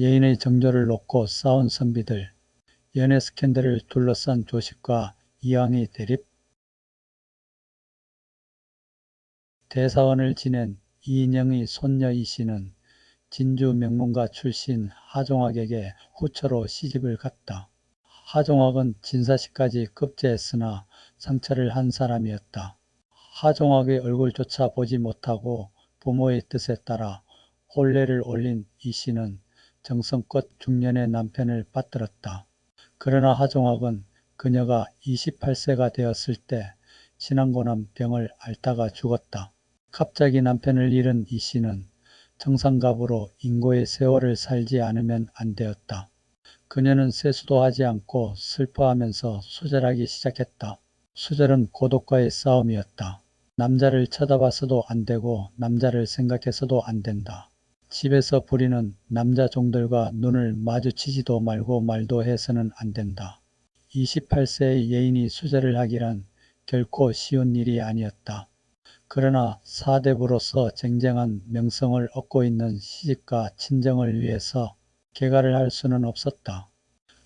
예인의 정조를 놓고 싸운 선비들, 연애 스캔들을 둘러싼 조식과 이황의 대립, 대사원을 지낸 이인영의 손녀 이씨는 진주 명문가 출신 하종학에게 후처로 시집을 갔다. 하종학은 진사시까지 급제했으나 상처를 한 사람이었다. 하종학의 얼굴조차 보지 못하고 부모의 뜻에 따라 혼례를 올린 이씨는 정성껏 중년의 남편을 받들었다. 그러나 하종학은 그녀가 28세가 되었을 때 신앙고난 병을 앓다가 죽었다. 갑자기 남편을 잃은 이씨는 청산갑으로 인고의 세월을 살지 않으면 안 되었다. 그녀는 세수도 하지 않고 슬퍼하면서 수절하기 시작했다. 수절은 고독과의 싸움이었다. 남자를 쳐다봐서도 안 되고 남자를 생각해서도 안 된다. 집에서 부리는 남자 종들과 눈을 마주치지도 말고 말도 해서는 안 된다. 28세의 예인이 수절을 하기란 결코 쉬운 일이 아니었다. 그러나 사대부로서 쟁쟁한 명성을 얻고 있는 시집과 친정을 위해서 개가를 할 수는 없었다.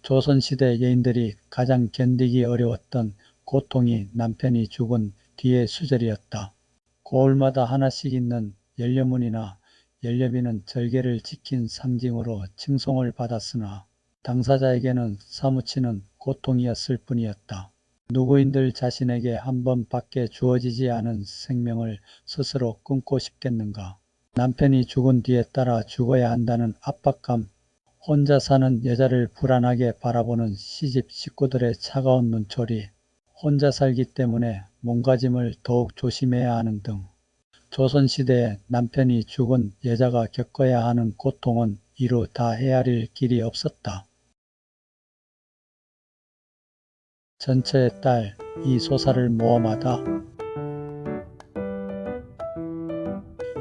조선시대 여인들이 가장 견디기 어려웠던 고통이 남편이 죽은 뒤의 수절이었다. 고을마다 하나씩 있는 연료문이나 연료비는 절개를 지킨 상징으로 칭송을 받았으나 당사자에게는 사무치는 고통이었을 뿐이었다. 누구인들 자신에게 한 번밖에 주어지지 않은 생명을 스스로 끊고 싶겠는가. 남편이 죽은 뒤에 따라 죽어야 한다는 압박감, 혼자 사는 여자를 불안하게 바라보는 시집 식구들의 차가운 눈초리, 혼자 살기 때문에 몸가짐을 더욱 조심해야 하는 등 조선시대에 남편이 죽은 여자가 겪어야 하는 고통은 이루 다 헤아릴 길이 없었다. 전처의 딸 이소사를 모험하다.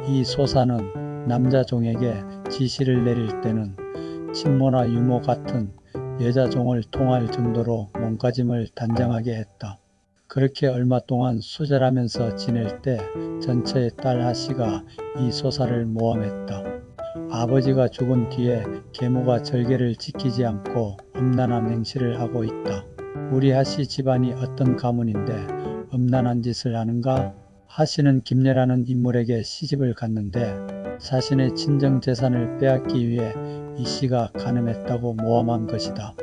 이 소사는 남자 종에게 지시를 내릴 때는 친모나 유모 같은 여자 종을 통할 정도로 몸가짐을 단정하게 했다. 그렇게 얼마 동안 수절하면서 지낼 때 전처의 딸 하씨가 이 소사를 모험했다. 아버지가 죽은 뒤에 계모가 절개를 지키지 않고 음란한 행실을 하고 있다. 우리 하씨 집안이 어떤 가문인데 음란한 짓을 하는가? 하씨는 김례라는 인물에게 시집을 갔는데 자신의 친정 재산을 빼앗기 위해 이씨가 간음했다고 모함한 것이다.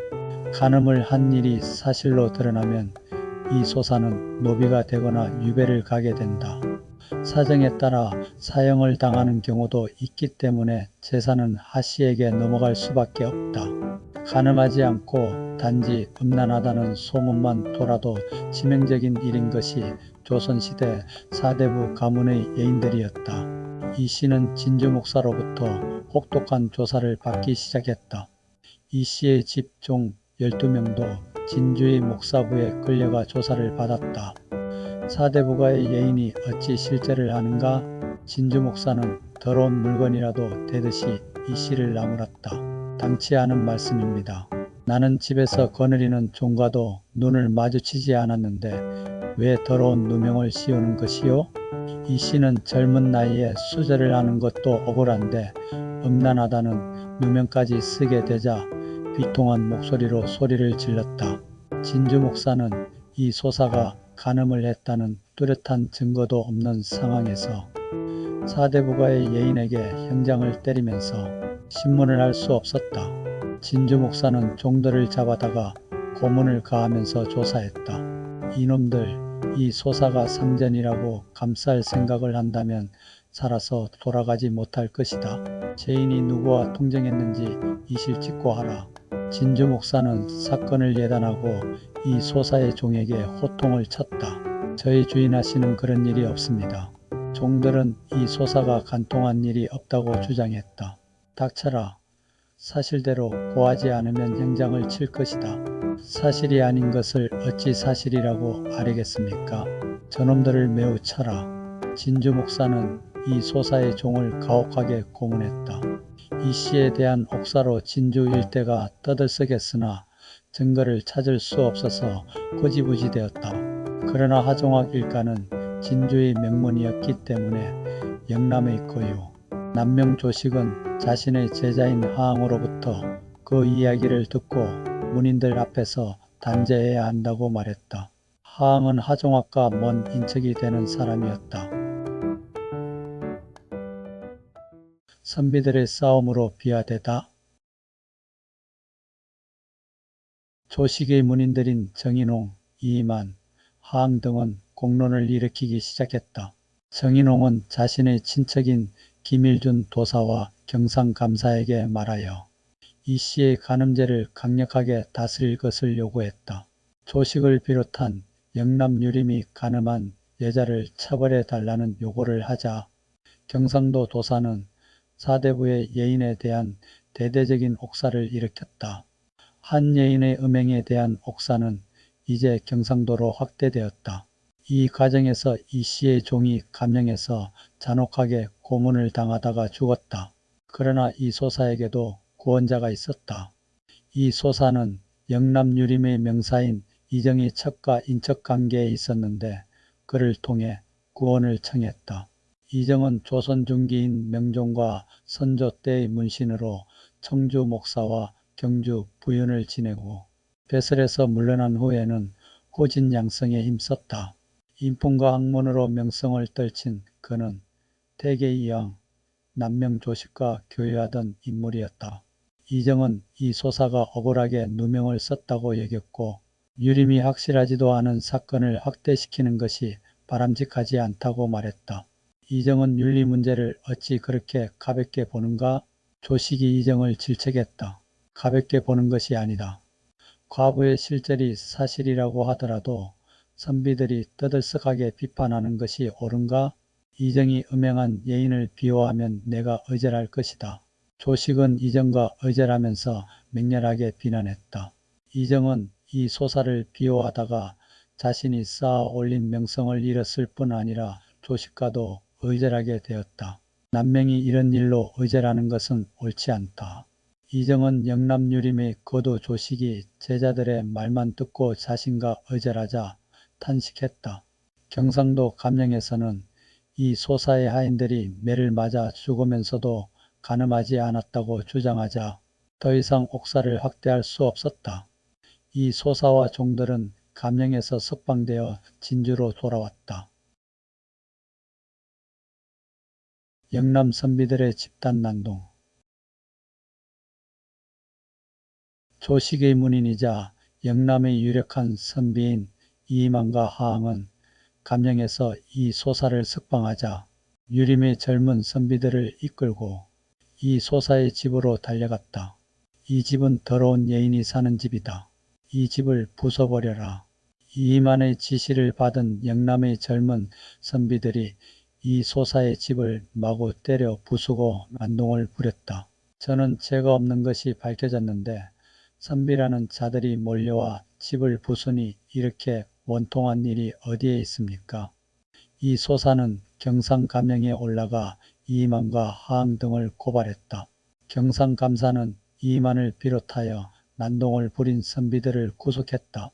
간음을 한 일이 사실로 드러나면 이 소사는 노비가 되거나 유배를 가게 된다. 사정에 따라 사형을 당하는 경우도 있기 때문에 재산은 하씨에게 넘어갈 수밖에 없다. 간음하지 않고 단지 음란하다는 소문만 돌아도 치명적인 일인 것이 조선시대 사대부 가문의 여인들이었다. 이 씨는 진주 목사로부터 혹독한 조사를 받기 시작했다. 이 씨의 집 종 12명도 진주의 목사부에 끌려가 조사를 받았다. 사대부가의 여인이 어찌 실제를 하는가? 진주 목사는 더러운 물건이라도 대듯이 이 씨를 나무랐다. 당치 않은 말씀입니다. 나는 집에서 거느리는 종과도 눈을 마주치지 않았는데 왜 더러운 누명을 씌우는 것이요? 이 씨는 젊은 나이에 수절을 하는 것도 억울한데 음란하다는 누명까지 쓰게 되자 비통한 목소리로 소리를 질렀다. 진주 목사는 이 소사가 간음을 했다는 뚜렷한 증거도 없는 상황에서 사대부가의 여인에게 형장을 때리면서 신문을 할 수 없었다. 진주 목사는 종들을 잡아다가 고문을 가하면서 조사했다. 이놈들, 이 소사가 상전이라고 감쌀 생각을 한다면 살아서 돌아가지 못할 것이다. 죄인이 누구와 통정했는지 이실직고 하라. 진주 목사는 사건을 예단하고 이 소사의 종에게 호통을 쳤다. 저희 주인하시는 그런 일이 없습니다. 종들은 이 소사가 간통한 일이 없다고 주장했다. 닥쳐라. 사실대로 고하지 않으면 형장을 칠 것이다. 사실이 아닌 것을 어찌 사실이라고 아뢰겠습니까? 저놈들을 매우 쳐라. 진주 목사는 이 소사의 종을 가혹하게 고문했다. 이 씨에 대한 옥사로 진주 일대가 떠들썩했으나 증거를 찾을 수 없어서 고지부지 되었다. 그러나 하종학 일가는 진주의 명문이었기 때문에 영남의 고유, 남명조식은 자신의 제자인 하항으로부터 그 이야기를 듣고 문인들 앞에서 단죄해야 한다고 말했다. 하항은 하종학과 먼 인척이 되는 사람이었다. 선비들의 싸움으로 비하되다. 조식의 문인들인 정인홍, 이만, 하항 등은 공론을 일으키기 시작했다. 정인홍은 자신의 친척인 김일준 도사와 경상감사에게 말하여 이 씨의 간음죄를 강력하게 다스릴 것을 요구했다. 조식을 비롯한 영남 유림이 간음한 여자를 처벌해 달라는 요구를 하자 경상도 도사는 사대부의 여인에 대한 대대적인 옥사를 일으켰다. 한 여인의 음행에 대한 옥사는 이제 경상도로 확대되었다. 이 과정에서 이 씨의 종이 감령해서 잔혹하게 고문을 당하다가 죽었다. 그러나 이 소사에게도 구원자가 있었다. 이 소사는 영남 유림의 명사인 이정희 척과 인척관계에 있었는데 그를 통해 구원을 청했다. 이정은 조선 중기인 명종과 선조 때의 문신으로 청주 목사와 경주 부윤을 지내고 배설에서 물러난 후에는 후진 양성에 힘썼다. 인품과 학문으로 명성을 떨친 그는 태계이왕 남명조식과 교류하던 인물이었다. 이정은 이 소사가 억울하게 누명을 썼다고 여겼고 유림이 확실하지도 않은 사건을 확대시키는 것이 바람직하지 않다고 말했다. 이정은 윤리 문제를 어찌 그렇게 가볍게 보는가? 조식이 이정을 질책했다. 가볍게 보는 것이 아니다. 과부의 실절이 사실이라고 하더라도 선비들이 떠들썩하게 비판하는 것이 옳은가? 이정이 음행한 여인을 비호하면 내가 의절할 것이다. 조식은 이정과 의절하면서 맹렬하게 비난했다. 이정은 이 소사를 비호하다가 자신이 쌓아 올린 명성을 잃었을 뿐 아니라 조식과도 의절하게 되었다. 남명이 이런 일로 의절하는 것은 옳지 않다. 이정은 영남 유림의 거두 조식이 제자들의 말만 듣고 자신과 의절하자 탄식했다. 경상도 감령에서는 이 소사의 하인들이 매를 맞아 죽으면서도 간음하지 않았다고 주장하자 더 이상 옥사를 확대할 수 없었다. 이 소사와 종들은 감령에서 석방되어 진주로 돌아왔다. 영남 선비들의 집단 난동. 조식의 문인이자 영남의 유력한 선비인 이만과 하항은 감령에서 이 소사를 석방하자 유림의 젊은 선비들을 이끌고 이 소사의 집으로 달려갔다. 이 집은 더러운 여인이 사는 집이다. 이 집을 부숴버려라. 이만의 지시를 받은 영남의 젊은 선비들이 이 소사의 집을 마구 때려 부수고 난동을 부렸다. 저는 죄가 없는 것이 밝혀졌는데 선비라는 자들이 몰려와 집을 부수니 이렇게 원통한 일이 어디에 있습니까? 이 소사는 경상감령에 올라가 이만과 하항 등을 고발했다. 경상감사는 이만을 비롯하여 난동을 부린 선비들을 구속했다.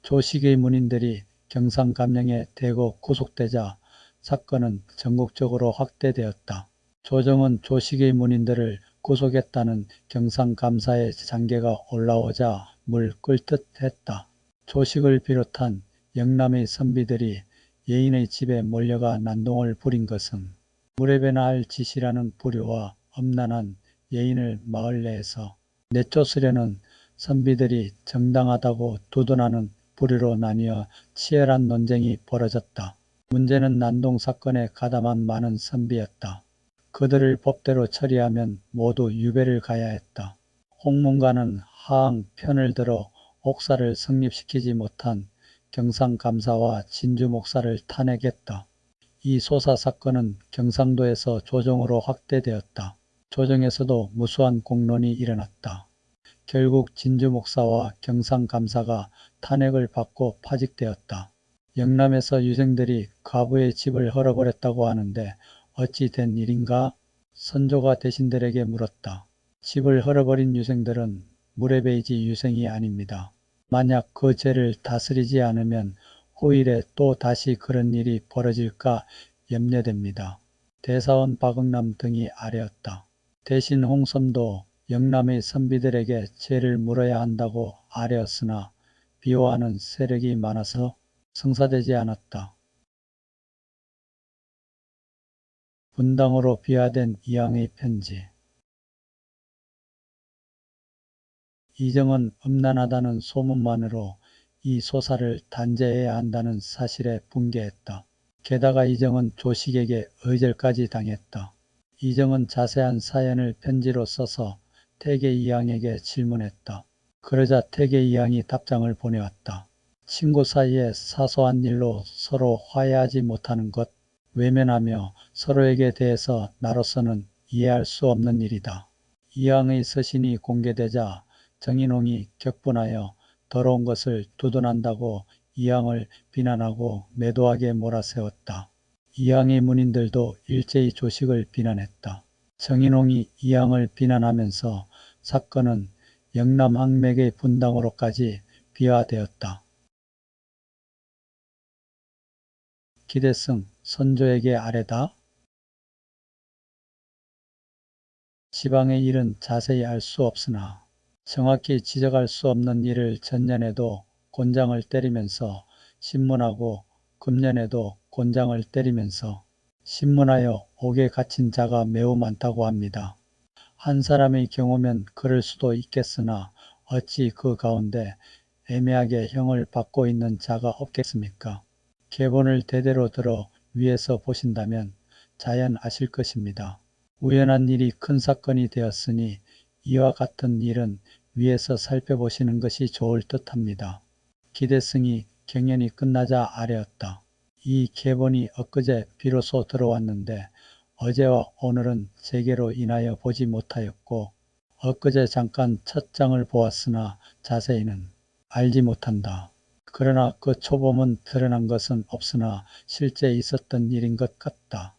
조식의 문인들이 경상감령에 대거 구속되자 사건은 전국적으로 확대되었다. 조정은 조식의 문인들을 구속했다는 경상감사의 장계가 올라오자 물 끓듯 했다. 조식을 비롯한 영남의 선비들이 여인의 집에 몰려가 난동을 부린 것은 무례배나 할 짓이라는 부류와 엄난한 여인을 마을 내에서 내쫓으려는 선비들이 정당하다고 두둔하는 부류로 나뉘어 치열한 논쟁이 벌어졌다. 문제는 난동 사건에 가담한 많은 선비였다. 그들을 법대로 처리하면 모두 유배를 가야 했다. 홍문관은 하항 편을 들어 옥사를 성립시키지 못한 경상감사와 진주목사를 탄핵했다. 이 소사 사건은 경상도에서 조정으로 확대되었다. 조정에서도 무수한 공론이 일어났다. 결국 진주목사와 경상감사가 탄핵을 받고 파직되었다. 영남에서 유생들이 과부의 집을 헐어버렸다고 하는데 어찌 된 일인가? 선조가 대신들에게 물었다. 집을 헐어버린 유생들은 무례베이지 유생이 아닙니다. 만약 그 죄를 다스리지 않으면 후일에 또 다시 그런 일이 벌어질까 염려됩니다. 대사원 박응남 등이 아뢰었다. 대신 홍섬도 영남의 선비들에게 죄를 물어야 한다고 아뢰었으나 비호하는 세력이 많아서 성사되지 않았다. 분당으로 비화된 이항의 편지. 이정은 음란하다는 소문만으로 이 소사를 단죄해야 한다는 사실에 분개했다. 게다가 이정은 조식에게 의절까지 당했다. 이정은 자세한 사연을 편지로 써서 태계 이항에게 질문했다. 그러자 태계 이항이 답장을 보내왔다. 친구 사이에 사소한 일로 서로 화해하지 못하는 것, 외면하며 서로에게 대해서 나로서는 이해할 수 없는 일이다. 이항의 서신이 공개되자 정인홍이 격분하여 더러운 것을 두둔한다고 이항을 비난하고 매도하게 몰아세웠다. 이항의 문인들도 일제히 조식을 비난했다. 정인홍이 이항을 비난하면서 사건은 영남 항맥의 분당으로까지 비화되었다. 기대승, 선조에게 아뢰다. 지방의 일은 자세히 알 수 없으나 정확히 지적할 수 없는 일을 전년에도 곤장을 때리면서 신문하고 금년에도 곤장을 때리면서 신문하여 옥에 갇힌 자가 매우 많다고 합니다. 한 사람의 경우면 그럴 수도 있겠으나 어찌 그 가운데 애매하게 형을 받고 있는 자가 없겠습니까? 계본을 대대로 들어 위에서 보신다면 자연 아실 것입니다. 우연한 일이 큰 사건이 되었으니 이와 같은 일은 위에서 살펴보시는 것이 좋을 듯합니다. 기대승이 경연이 끝나자 아뢰었다. 이 계본이 엊그제 비로소 들어왔는데 어제와 오늘은 재개로 인하여 보지 못하였고 엊그제 잠깐 첫 장을 보았으나 자세히는 알지 못한다. 그러나 그 초범은 드러난 것은 없으나 실제 있었던 일인 것 같다.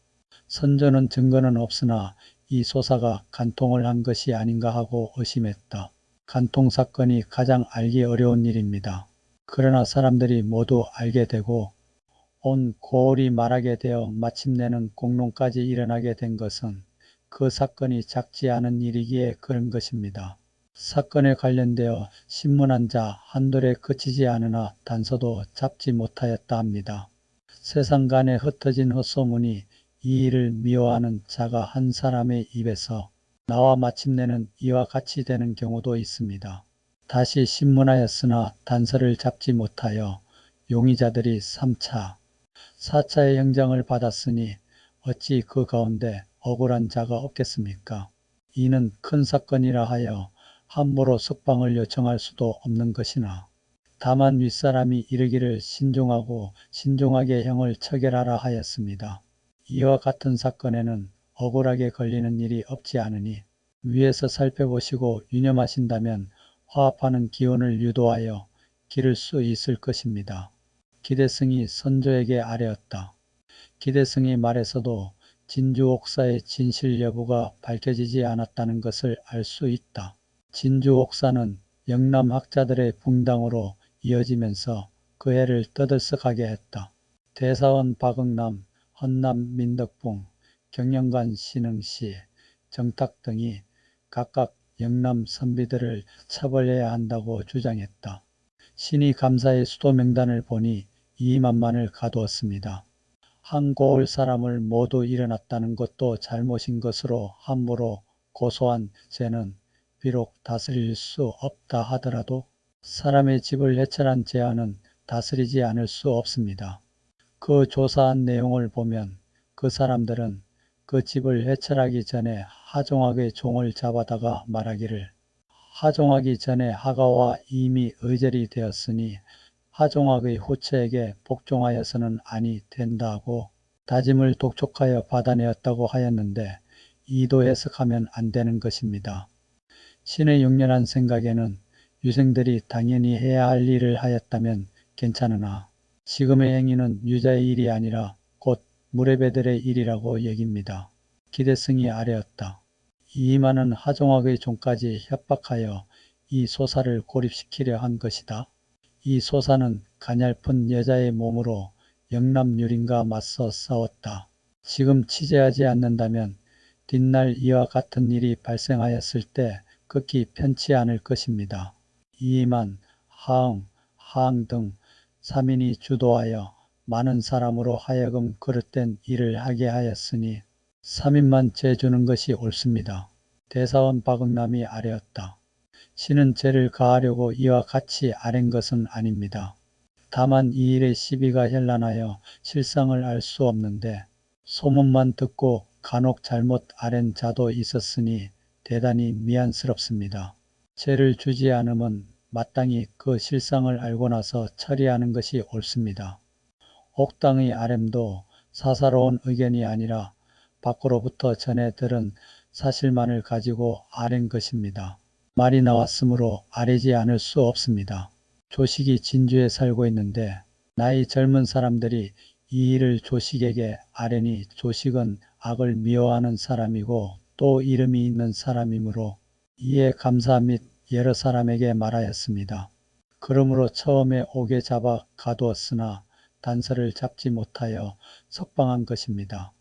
선조는 증거는 없으나 이 소사가 간통을 한 것이 아닌가 하고 의심했다. 간통 사건이 가장 알기 어려운 일입니다. 그러나 사람들이 모두 알게 되고 온 고을이 말하게 되어 마침내는 공론까지 일어나게 된 것은 그 사건이 작지 않은 일이기에 그런 것입니다. 사건에 관련되어 신문한 자 한둘에 그치지 않으나 단서도 잡지 못하였다 합니다. 세상간에 흩어진 헛소문이 이 일을 미워하는 자가 한 사람의 입에서 나와 마침내는 이와 같이 되는 경우도 있습니다. 다시 신문하였으나 단서를 잡지 못하여 용의자들이 3차, 4차의 형장을 받았으니 어찌 그 가운데 억울한 자가 없겠습니까? 이는 큰 사건이라 하여 함부로 석방을 요청할 수도 없는 것이나 다만 윗사람이 이르기를 신중하고 신중하게 형을 처결하라 하였습니다. 이와 같은 사건에는 억울하게 걸리는 일이 없지 않으니 위에서 살펴보시고 유념하신다면 화합하는 기운을 유도하여 기를 수 있을 것입니다. 기대승이 선조에게 아뢰었다. 기대승의 말에서도 진주옥사의 진실 여부가 밝혀지지 않았다는 것을 알 수 있다. 진주옥사는 영남 학자들의 붕당으로 이어지면서 그 해를 떠들썩하게 했다. 대사원 박응남, 헌남 민덕붕, 경영관 신흥씨, 정탁 등이 각각 영남 선비들을 처벌해야 한다고 주장했다. 신이 감사의 수도 명단을 보니 2만만을 가두었습니다. 한 고을 사람을 모두 일어났다는 것도 잘못인 것으로 함부로 고소한 죄는 비록 다스릴 수 없다 하더라도 사람의 집을 해찰한 죄와는 다스리지 않을 수 없습니다. 그 조사한 내용을 보면 그 사람들은 그 집을 해찰하기 전에 하종학의 종을 잡아다가 말하기를 하종하기 전에 하가와 이미 의절이 되었으니 하종학의 후처에게 복종하여서는 아니 된다고 다짐을 독촉하여 받아내었다고 하였는데 이도 해석하면 안 되는 것입니다. 신의 용렬한 생각에는 유생들이 당연히 해야 할 일을 하였다면 괜찮으나 지금의 행위는 유자의 일이 아니라 곧 무례배들의 일이라고 여깁니다. 기대승이 아뢰었다. 이만은 하종학의 종까지 협박하여 이 소사를 고립시키려 한 것이다. 이 소사는 가냘픈 여자의 몸으로 영남 유린과 맞서 싸웠다. 지금 취재하지 않는다면 뒷날 이와 같은 일이 발생하였을 때 극히 편치 않을 것입니다. 이만, 하응, 하항 등 3인이 주도하여 많은 사람으로 하여금 그릇된 일을 하게 하였으니 3인만 죄 주는 것이 옳습니다. 대사원 박응남이 아뢰었다. 신은 죄를 가하려고 이와 같이 아랜 것은 아닙니다. 다만 이 일의 시비가 현란하여 실상을 알 수 없는데 소문만 듣고 간혹 잘못 아랜 자도 있었으니 대단히 미안스럽습니다. 죄를 주지 않음은 마땅히 그 실상을 알고 나서 처리하는 것이 옳습니다. 옥당의 아램도 사사로운 의견이 아니라 밖으로부터 전해 들은 사실만을 가지고 아랜 것입니다. 말이 나왔으므로 아뢰지 않을 수 없습니다. 조식이 진주에 살고 있는데 나이 젊은 사람들이 이 일을 조식에게 아뢰니 조식은 악을 미워하는 사람이고 또 이름이 있는 사람이므로 이에 감사 및 여러 사람에게 말하였습니다. 그러므로 처음에 옥에 잡아 가두었으나 단서를 잡지 못하여 석방한 것입니다.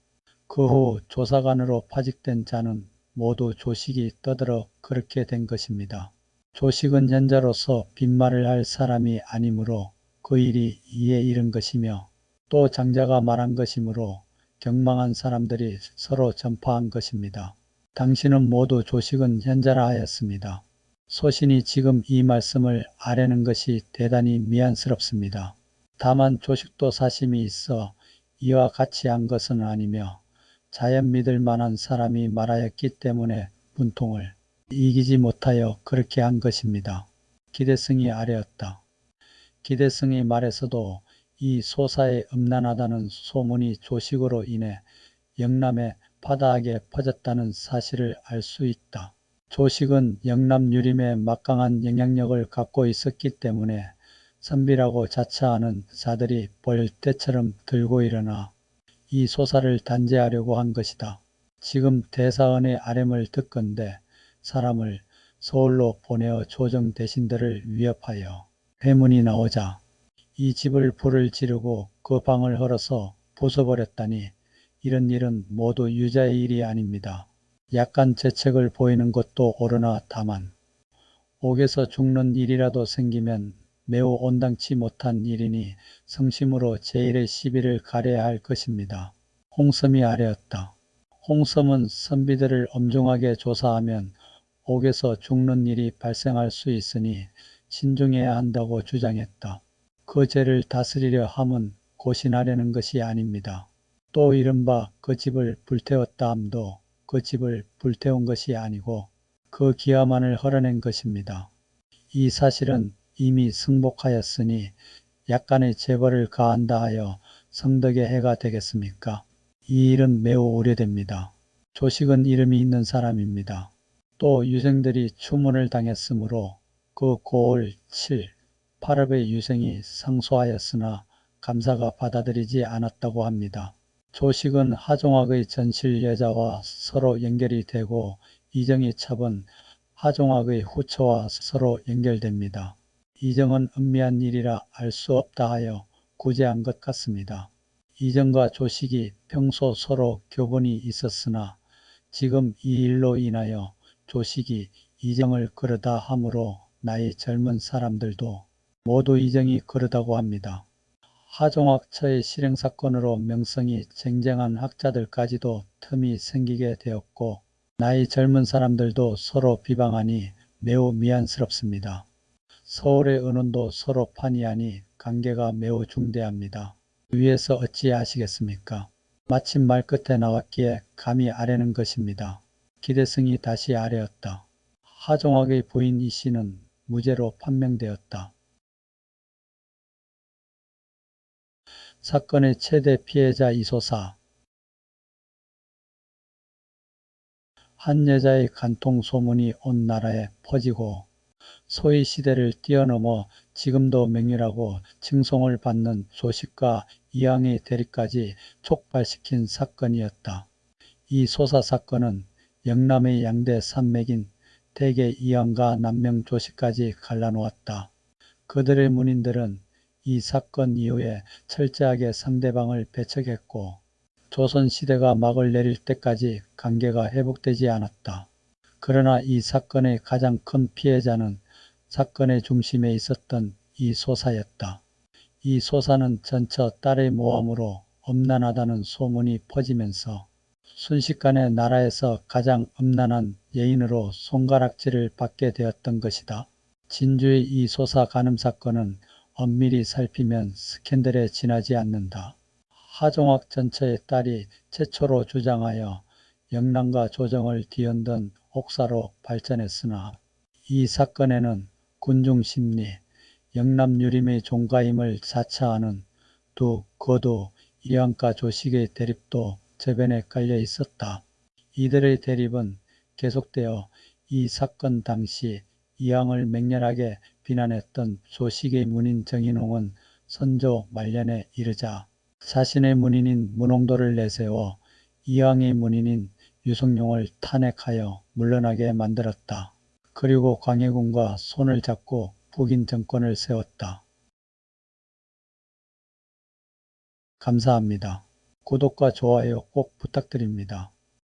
그 후 조사관으로 파직된 자는 모두 조식이 떠들어 그렇게 된 것입니다. 조식은 연자로서 빈말을 할 사람이 아니므로 그 일이 이에 이른 것이며 또 장자가 말한 것이므로 경망한 사람들이 서로 전파한 것입니다. 당신은 모두 조식은 현자라 하였습니다. 소신이 지금 이 말씀을 아뢰는 것이 대단히 미안스럽습니다. 다만 조식도 사심이 있어 이와 같이 한 것은 아니며 자연 믿을 만한 사람이 말하였기 때문에 분통을 이기지 못하여 그렇게 한 것입니다. 기대승이 아뢰었다. 기대승의 말에서도 이 소사에 음란하다는 소문이 조식으로 인해 영남에 파다하게 퍼졌다는 사실을 알 수 있다. 조식은 영남 유림에 막강한 영향력을 갖고 있었기 때문에 선비라고 자처하는 자들이 볼 때처럼 들고 일어나 이 소사를 단죄하려고 한 것이다. 지금 대사원의 아뢰을 듣건대 사람을 서울로 보내어 조정 대신들을 위협하여 회문이 나오자 이 집을 불을 지르고 그 방을 헐어서 부숴버렸다니 이런 일은 모두 유자의 일이 아닙니다. 약간 재책을 보이는 것도 옳으나 다만 옥에서 죽는 일이라도 생기면 매우 온당치 못한 일이니 성심으로 제1의 시비를 가려야 할 것입니다. 홍섬이 아뢰었다. 홍섬은 선비들을 엄중하게 조사하면 옥에서 죽는 일이 발생할 수 있으니 신중해야 한다고 주장했다. 그 죄를 다스리려 함은 고신하려는 것이 아닙니다. 또 이른바 그 집을 불태웠다 함도 그 집을 불태운 것이 아니고 그 기화만을 헐어낸 것입니다. 이 사실은 이미 승복하였으니 약간의 재벌을 가한다 하여 성덕에 해가 되겠습니까? 이 일은 매우 우려됩니다. 조식은 이름이 있는 사람입니다. 또 유생들이 추문을 당했으므로 그 고을 7, 8업의 유생이 상소하였으나 감사가 받아들이지 않았다고 합니다. 조식은 하종학의 전실 여자와 서로 연결이 되고 이정희 첩은 하종학의 후처와 서로 연결됩니다. 이정은 은미한 일이라 알 수 없다 하여 구제한 것 같습니다. 이정과 조식이 평소 서로 교분이 있었으나 지금 이 일로 인하여 조식이 이정을 그러다 함으로 나이 젊은 사람들도 모두 이정이 그러다고 합니다. 하종학처의 실행사건으로 명성이 쟁쟁한 학자들까지도 틈이 생기게 되었고 나이 젊은 사람들도 서로 비방하니 매우 미안스럽습니다. 서울의 은혼도 서로 판이하니 관계가 매우 중대합니다. 위에서 어찌 아시겠습니까? 마침 말끝에 나왔기에 감히 아뢰는 것입니다. 기대승이 다시 아뢰었다. 하종학의 부인 이 씨는 무죄로 판명되었다. 사건의 최대 피해자 이소사. 한 여자의 간통 소문이 온 나라에 퍼지고 소위 시대를 뛰어넘어 지금도 명유라고 칭송을 받는 조식과 이항의 대립까지 촉발시킨 사건이었다. 이 소사 사건은 영남의 양대 산맥인 대개 이항과 남명 조식까지 갈라놓았다. 그들의 문인들은 이 사건 이후에 철저하게 상대방을 배척했고 조선시대가 막을 내릴 때까지 관계가 회복되지 않았다. 그러나 이 사건의 가장 큰 피해자는 사건의 중심에 있었던 이 소사였다. 이 소사는 전처 딸의 모함으로 엄난하다는 소문이 퍼지면서 순식간에 나라에서 가장 음란한 여인으로 손가락질을 받게 되었던 것이다. 진주의 이 소사 간음 사건은 엄밀히 살피면 스캔들에 지나지 않는다. 하종학 전처의 딸이 최초로 주장하여 영란과 조정을 뒤흔든 옥사로 발전했으나 이 사건에는 군중심리, 영남유림의 종가임을 자처하는 두 거두 이황과 조식의 대립도 저변에 깔려 있었다. 이들의 대립은 계속되어 이 사건 당시 이황을 맹렬하게 비난했던 조식의 문인 정인홍은 선조 말년에 이르자 자신의 문인인 문홍도를 내세워 이황의 문인인 유성룡을 탄핵하여 물러나게 만들었다. 그리고 광해군과 손을 잡고 북인 정권을 세웠다. 감사합니다. 구독과 좋아요 꼭 부탁드립니다.